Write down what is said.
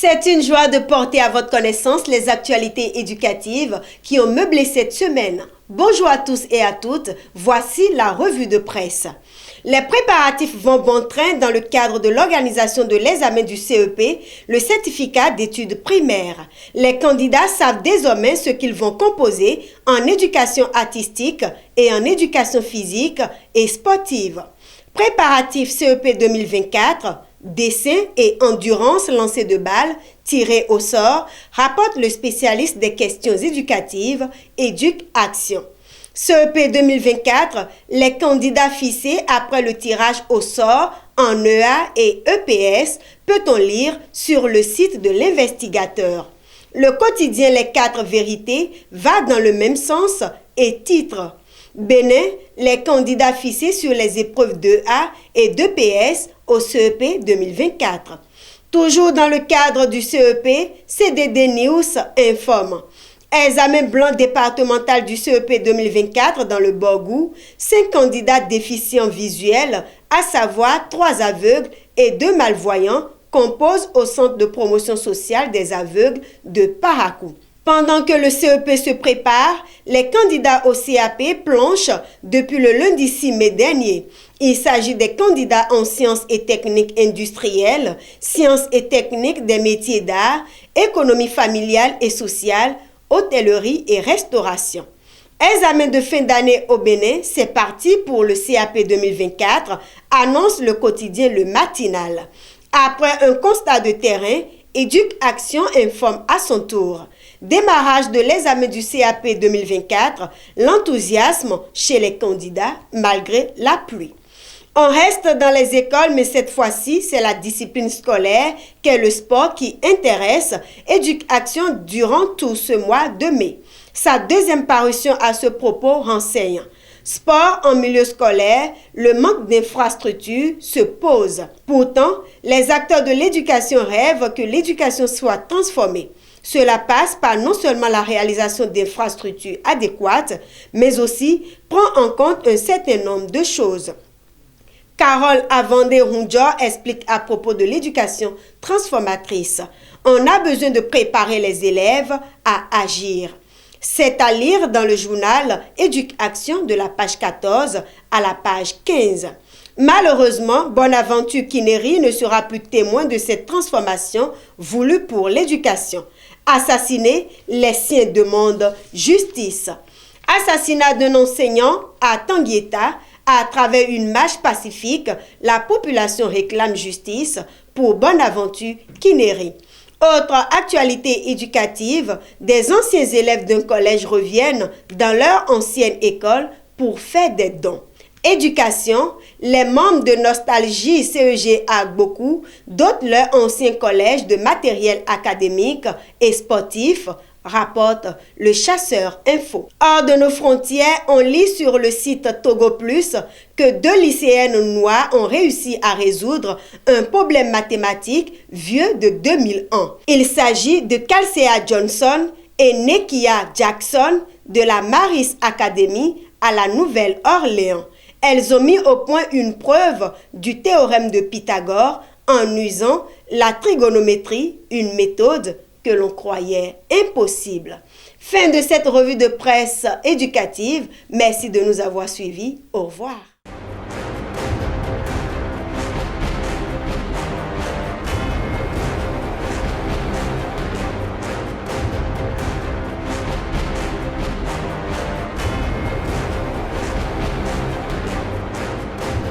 C'est une joie de porter à votre connaissance les actualités éducatives qui ont meublé cette semaine. Bonjour à tous et à toutes, voici la revue de presse. Les préparatifs vont bon train dans le cadre de l'organisation de l'examen du CEP, le certificat d'études primaires. Les candidats savent désormais ce qu'ils vont composer en éducation artistique et en éducation physique et sportive. Préparatifs CEP 2024, dessin et endurance lancée de balles tirées au sort, rapporte le spécialiste des questions éducatives Éduc-Action. CEP 2024, les candidats fixés après le tirage au sort en EA et EPS, peut-on lire sur le site de l'investigateur. Le quotidien Les 4 vérités va dans le même sens et titre Bénin, les candidats fixés sur les épreuves d'EA et d'EPS au CEP 2024. Toujours dans le cadre du CEP, CDD News informe. Examen blanc départemental du CEP 2024 dans le Borgou, 5 candidats déficients visuels, à savoir 3 aveugles et 2 malvoyants, composent au centre de promotion sociale des aveugles de Parakou. Pendant que le CEP se prépare, les candidats au CAP planchent depuis le lundi 6 mai dernier. Il s'agit des candidats en sciences et techniques industrielles, sciences et techniques des métiers d'art, économie familiale et sociale, hôtellerie et restauration. Examen de fin d'année au Bénin, c'est parti pour le CAP 2024, annonce le quotidien Le Matinal. Après un constat de terrain, Éduc-Action informe à son tour. Démarrage de l'examen du CAP 2024, l'enthousiasme chez les candidats malgré la pluie. On reste dans les écoles, mais cette fois-ci, c'est la discipline scolaire qu'est le sport qui intéresse Éduc-Action durant tout ce mois de mai. Sa deuxième parution à ce propos renseigne. Sport en milieu scolaire, le manque d'infrastructures se pose. Pourtant, les acteurs de l'éducation rêvent que l'éducation soit transformée. Cela passe par non seulement la réalisation d'infrastructures adéquates, mais aussi prend en compte un certain nombre de choses. Carole Avandé-Runjor explique à propos de l'éducation transformatrice. On a besoin de préparer les élèves à agir. C'est à lire dans le journal Éduc-Action de la page 14 à la page 15. Malheureusement, Bonaventure Kinéry ne sera plus témoin de cette transformation voulue pour l'éducation. Assassiné, les siens demandent justice. Assassinat d'un enseignant à Tanguieta. À travers une marche pacifique, la population réclame justice pour Bonaventure Kinéry. Autre actualité éducative, des anciens élèves d'un collège reviennent dans leur ancienne école pour faire des dons. Éducation, les membres de Nostalgie CEG Agbokou dotent leur ancien collège de matériel académique et sportif, rapporte le Chasseur Info. Hors de nos frontières, on lit sur le site Togo Plus que 2 lycéennes noires ont réussi à résoudre un problème mathématique vieux de 2001. Il s'agit de Kalsea Johnson et Nekia Jackson de la Maris Academy à la Nouvelle-Orléans. Elles ont mis au point une preuve du théorème de Pythagore en usant la trigonométrie, une méthode que l'on croyait impossible. Fin de cette revue de presse éducative. Merci de nous avoir suivis. Au revoir.